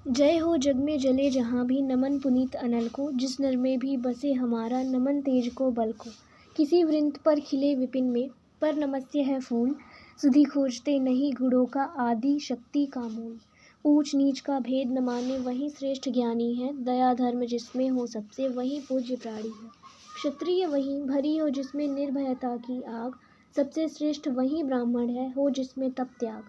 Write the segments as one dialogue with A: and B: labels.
A: जय हो जग में जले जहाँ भी, नमन पुनीत अनल को। जिस नर में भी बसे हमारा, नमन तेज को बल को। किसी वृंत पर खिले विपिन में, पर नमस्य है फूल। सुधि खोजते नहीं गुणों का, आदि शक्ति का मूल। ऊंच नीच का भेद न माने, वही श्रेष्ठ ज्ञानी है। दया धर्म जिसमें हो सबसे, वही पूज्य प्राणी है। क्षत्रिय वही भरी हो जिसमें निर्भयता की आग, सबसे श्रेष्ठ वही ब्राह्मण है, हो जिसमें तप त्याग।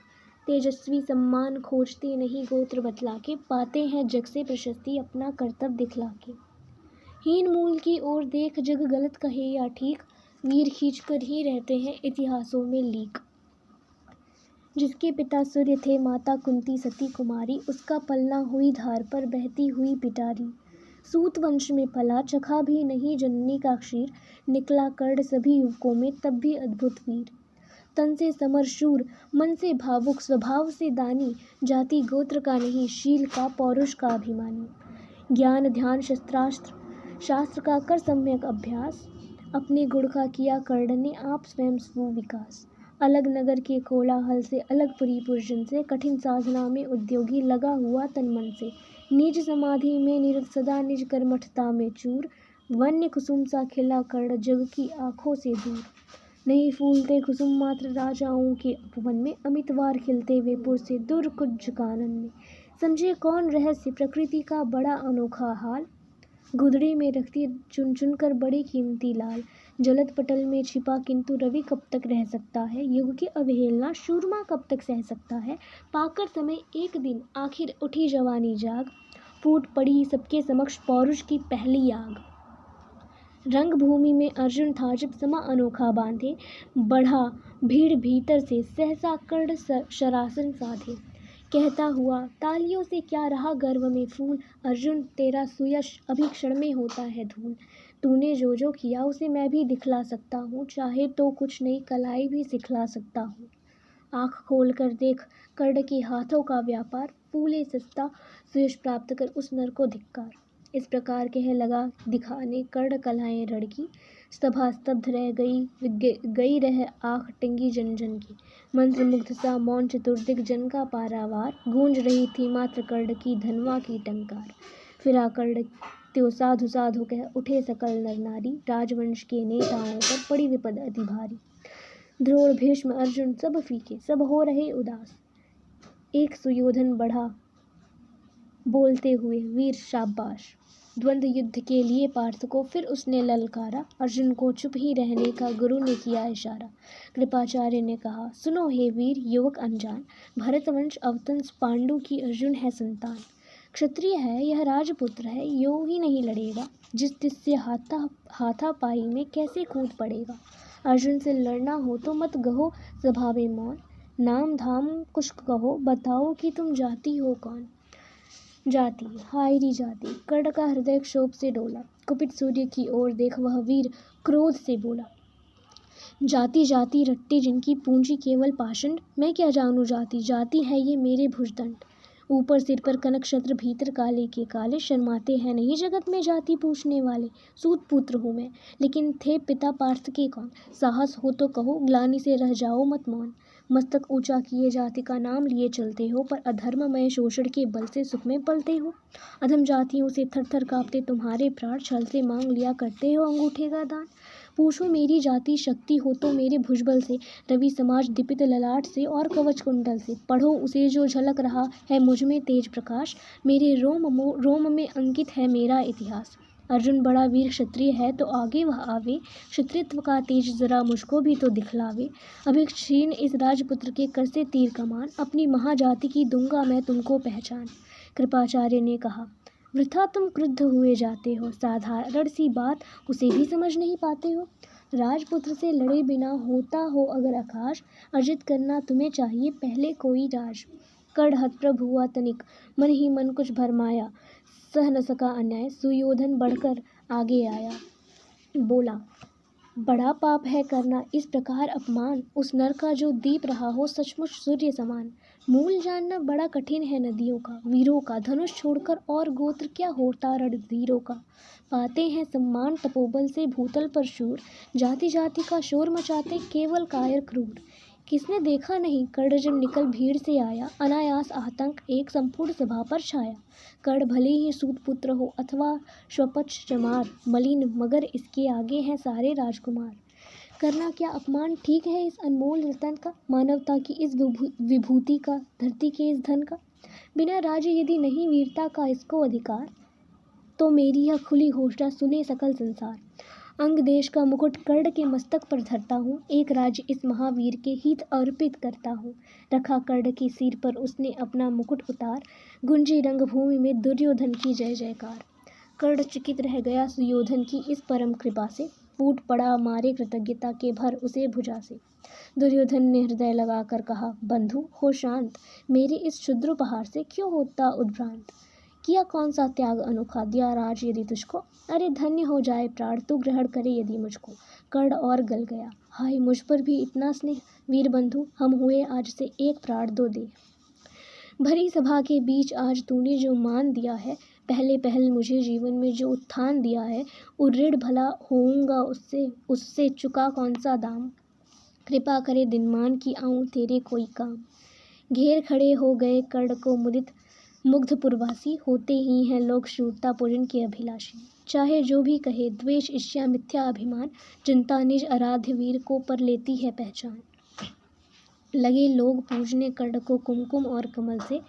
A: तेजस्वी सम्मान खोजते नहीं गोत्र बतला के, पाते हैं जग से प्रशस्ति अपना कर्तव्य दिखला के। हीन मूल की ओर देख जग गलत कहे या ठीक, वीर खींच कर ही रहते हैं इतिहासों में लीक। जिसके पिता सूर्य थे, माता कुंती सती कुमारी, उसका पलना हुई धार पर बहती हुई पिटारी। सूत वंश में पला, चखा भी नहीं जननी का क्षीर, निकला कर्ण सभी युवकों में तब भी अद्भुत वीर। तन से समर शूर, मन से भावुक, स्वभाव से दानी, जाति गोत्र का नहीं शील का पौरुष का अभिमानी। ज्ञान ध्यान शस्त्रास्त्र शास्त्र का कर सम्यक अभ्यास, अपने गुण का किया कर्ण ने आप स्वयं सुविकास। अलग नगर के कोलाहल से, अलग पुरी पुरजन से, कठिन साधना में उद्योगी लगा हुआ तन मन से। निज समाधि में निरत सदा, निज कर्मठता में चूर, वन्य कुसुम सा खिला कर्ण जग की आँखों से दूर। नहीं फूलते कुसुम मात्र राजाओं के उपवन में, अमितवार खिलते वे पुर से दूर कुज कानन में। समझे कौन रहस्य प्रकृति का बड़ा अनोखा हाल, गुदड़ी में रखती चुन चुन कर बड़ी कीमती लाल। जलद पटल में छिपा किंतु रवि कब तक रह सकता है, युग की अवहेलना शूरमा कब तक सह सकता है। पाकर समय एक दिन आखिर उठी जवानी जाग, फूट पड़ी सबके समक्ष पौरुष की पहली आग। रंग भूमि में अर्जुन था जब समा अनोखा बांधे, बढ़ा भीड़ भीतर से सहसा कर्ण शरासन साधे। कहता हुआ तालियों से क्या रहा गर्व में फूल, अर्जुन तेरा सुयश अभी क्षण में होता है धूल। तूने जो जो किया उसे मैं भी दिखला सकता हूँ, चाहे तो कुछ नई कलाई भी सिखला सकता हूँ। आँख खोल कर देख कर्ण के हाथों का व्यापार, फूले सस्ता सुयश प्राप्त कर उस नर को धिक्कार। इस प्रकार कह लगा दिखाने कर्ण कलाएं रण की, सभा स्तब्ध रह गई रह आँख टिंगी जन जन की। मंत्र मुग्ध सा मौन चतुर्दिक जन का पारावार, गूंज रही थी मात्र कर्ण की धनवा की टंकार। फिरा कर्ण त्यो साधु साधु कह उठे सकल नर नारी, राजवंश के नेताओं पर पड़ी विपद अति भारी। द्रोण भीष्म अर्जुन सब फीके, सब हो रहे उदास। एक सुयोधन बढ़ा बोलते हुए वीर शाबाश। द्वंद्व युद्ध के लिए पार्थ को फिर उसने ललकारा, अर्जुन को चुप ही रहने का गुरु ने किया इशारा। कृपाचार्य ने कहा सुनो हे वीर युवक अनजान, भरतवंश अवतंस पांडु की अर्जुन है संतान। क्षत्रिय है यह राजपुत्र है, यो ही नहीं लड़ेगा, जिस तिससे हाथापाई में कैसे कूद पड़ेगा। अर्जुन से लड़ना हो तो मत गहो स्वभावे मौन, नाम धाम कुछ कहो बताओ कि तुम जाति हो कौन। जाति हायरी जाति, कर्ण का हृदय क्षोभ से डोला, कुपित सूर्य की ओर देख वह वीर क्रोध से बोला। जाति जाति रट्टे जिनकी पूंजी केवल पाषंड, मैं क्या जानू जाति, जाति है ये मेरे भुजदंड। ऊपर सिर पर कनक छत्र, भीतर काले के काले, शर्माते हैं नहीं जगत में जाति पूछने वाले। सूत पुत्र हूँ मैं, लेकिन थे पिता पार्थ के कौन। साहस हो तो कहो, ग्लानि से रह जाओ मत मौन। मस्तक ऊंचा किए जाति का नाम लिए चलते हो, पर अधर्ममय शोषण के बल से सुख में पलते हो। अधम जातियों से थर थर कांपते तुम्हारे प्राण, छल से मांग लिया करते हो अंगूठे का दान। पूछो मेरी जाति शक्ति हो तो मेरे भुजबल से, रवि समाज दीपित ललाट से और कवच कुंडल से। पढ़ो उसे जो झलक रहा है मुझ में तेज प्रकाश, मेरे रोम में अंकित है मेरा इतिहास। अर्जुन बड़ा वीर क्षत्रिय है तो आगे वह आवे, क्षत्रियत्व का तेज जरा मुझको भी तो दिखलावे। अभी क्षीण इस राजपुत्र के कर से तीर कमान, अपनी महाजाति की दूंगा मैं तुमको पहचान। कृपाचार्य ने कहा वृथा तुम क्रुद्ध हुए जाते हो, साधारण सी बात उसे भी समझ नहीं पाते हो। राजपुत्र से लड़े बिना होता हो अगर आकाश, अर्जित करना तुम्हें चाहिए पहले कोई राज। कर्ण हतप्रभ हुआ तनिक, मन ही मन कुछ भरमाया, सह न सका अन्याय। सुयोधन बढ़कर आगे आया, बोला बड़ा पाप है करना इस प्रकार अपमान, उस नर का जो दीप रहा हो सचमुच सूर्य समान। मूल जानना बड़ा कठिन है नदियों का, वीरों का धनुष छोड़कर और गोत्र क्या होता रणधीरों का। पाते हैं सम्मान तपोबल से भूतल पर शूर, जाति जाति का शोर मचाते केवल कायर क्रूर। किसने देखा नहीं, कर्ण जब निकल भीड़ से आया, अनायास आतंक एक संपूर्ण सभा पर छाया। कर्ण भले ही सूत पुत्र हो अथवा स्वपक्ष चमार, मलिन मगर इसके आगे हैं सारे राजकुमार। करना क्या अपमान ठीक है इस अनमोल रतन का, मानवता की इस विभूति का, धरती के इस धन का। बिना राज्य यदि नहीं वीरता का इसको अधिकार, तो मेरी यह खुली घोषणा सुने सकल संसार। अंग देश का मुकुट कर्ण के मस्तक पर धरता हूँ, एक राज्य इस महावीर के हित अर्पित करता हूँ। रखा कर्ण के सिर पर उसने अपना मुकुट उतार, गुंजी रंगभूमि में दुर्योधन की जय जयकार। कर्ण चकित रह गया सुयोधन की इस परम कृपा से, फूट पड़ा मारे कृतज्ञता के भर उसे भुजा से। दुर्योधन ने हृदय लगाकर कहा, बंधु हो शांत, मेरे इस क्षुद्र उपहार से क्यों होता उद्भ्रांत। किया कौन सा त्याग अनोखा, दिया राज यदि तुझको, अरे धन्य हो जाए प्राण तू ग्रहण करे यदि मुझको। कर्ण और गल गया, हाय मुझ पर भी इतना स्नेह, वीर बंधु हम हुए आज से एक प्राण दो दे। भरी सभा के बीच आज तूने जो मान दिया है, पहले पहल मुझे जीवन में जो उत्थान दिया है, ऋण भला होऊंगा उससे चुका कौन सा दाम। कृपा करे दिनमान की आऊं तेरे कोई काम। घेर खड़े हो गए कर्ण को मुदित मुग्ध पुरवासी, होते ही हैं लोग शूरता पूजन के अभिलाषी। चाहे जो भी कहे द्वेष ईर्ष्या मिथ्या अभिमान, जनता निज आराध्य वीर को पर लेती है पहचान। लगे लोग पूजने कर्ण को कुमकुम और कमल से,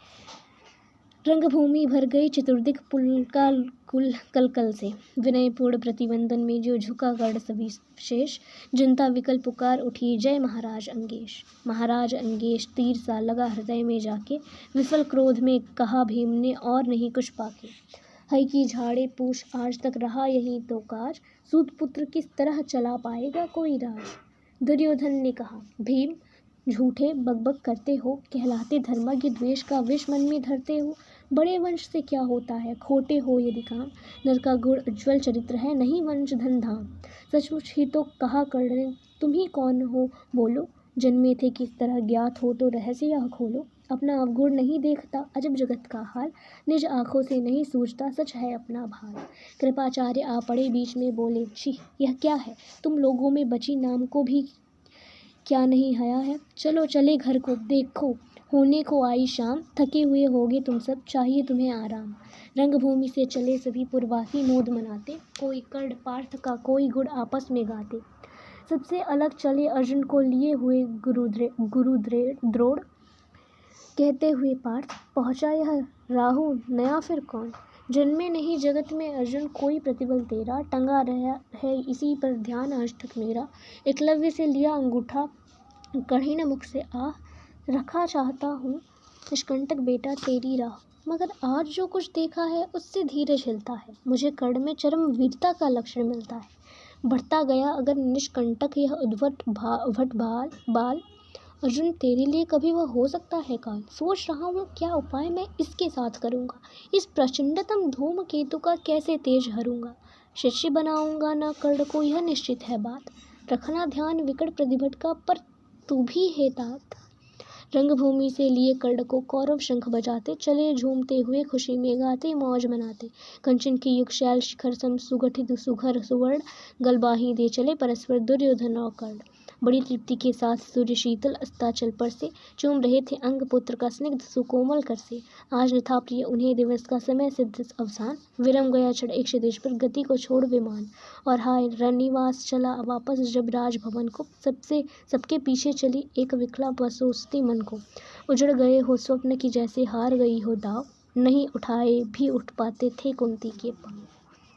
A: रंगभूमि भर गई चतुर्दिक पुलका कुल कलकल से। विनयपूर्ण प्रतिबंधन में जो झुका कर्ण सविशेष, जनता विकल पुकार उठी जय महाराज अंगेश। महाराज अंगेश तीर सा लगा हृदय में जाके, विफल क्रोध में कहा भीम ने और नहीं कुछ पाके। हई की झाड़े पूछ आज तक रहा यही तो काज, सूत पुत्र किस तरह चला पाएगा कोई राज। दुर्योधन ने कहा, भीम झूठे बकबक करते हो, कहलाते धर्मज्ञ द्वेष का विष मन में धरते हो। बड़े वंश से क्या होता है खोटे हो यदि काम, नर का गुण उज्ज्वल चरित्र है नहीं वंश धन धाम। सचमुच ही तो कहा कर्ण ने, तुम ही कौन हो बोलो, जन्मे थे किस तरह ज्ञात हो तो रहस्य यह खोलो। अपना अवगुण नहीं देखता अजब जगत का हाल, निज आंखों से नहीं सूझता सच है अपना भाल। कृपाचार्य आ पड़े बीच में बोले, छी यह क्या है, तुम लोगों में बची नाम को भी क्या नहीं हया है। चलो चले घर को, देखो होने को आई शाम, थके हुए होगे तुम सब, चाहिए तुम्हें आराम। रंगभूमि से चले सभी पुरवासी मोद मनाते, कोई कर्ण पार्थ का कोई गुण आपस में गाते। सबसे अलग चले अर्जुन को लिए हुए गुरुद्रोण, कहते हुए पार्थ पहुँचा यह राहु नया फिर कौन। जन्मे नहीं जगत में अर्जुन कोई प्रतिबल तेरा, टंगा रहा है इसी पर ध्यान आज तक मेरा। एकलव्य से लिया अंगूठा कठिन मुख से आ, रखा चाहता हूँ निष्कंटक बेटा तेरी राह। मगर आज जो कुछ देखा है उससे धीरज हिलता है, मुझे कर्ण में चरम वीरता का लक्षण मिलता है। बढ़ता गया अगर निष्कंटक यह उद्भट बाल, अर्जुन तेरे लिए कभी वह हो सकता है काल। सोच रहा हूँ क्या उपाय मैं इसके साथ करूँगा, इस प्रचंडतम धूमकेतु का कैसे तेज हरूंगा। शिष्य बनाऊंगा ना कर्ण को यह निश्चित है बात, रखना ध्यान विकट प्रतिभट का पर तू भी है तात। रंगभूमि से लिए कर्ण को कौरव शंख बजाते, चले झूमते हुए खुशी में गाते मौज मनाते। कंचन की युग शैल शिखर सम सुगठित सुघर सुवर्ण, गलबाही दे चले परस्पर दुर्योधन और कर्ण। बड़ी तृप्ति के साथ सूर्य शीतल अस्ताचल पर से, चूम रहे थे अंग पुत्र का स्निग्ध सुकोमल कर से। आज न था प्रिय उन्हें दिवस का समय सिद्ध अवसान, विरम गया क्षण एक क्षितिज पर गति को छोड़ विमान। और हाय रनिवास चला वापस जब राजभवन को, सबके पीछे चली एक विकला बसोसती मन को। उजड़ गए हो स्वप्न की जैसे हार गई हो दाव, नहीं उठाए भी उठ पाते थे कुंती के पांव।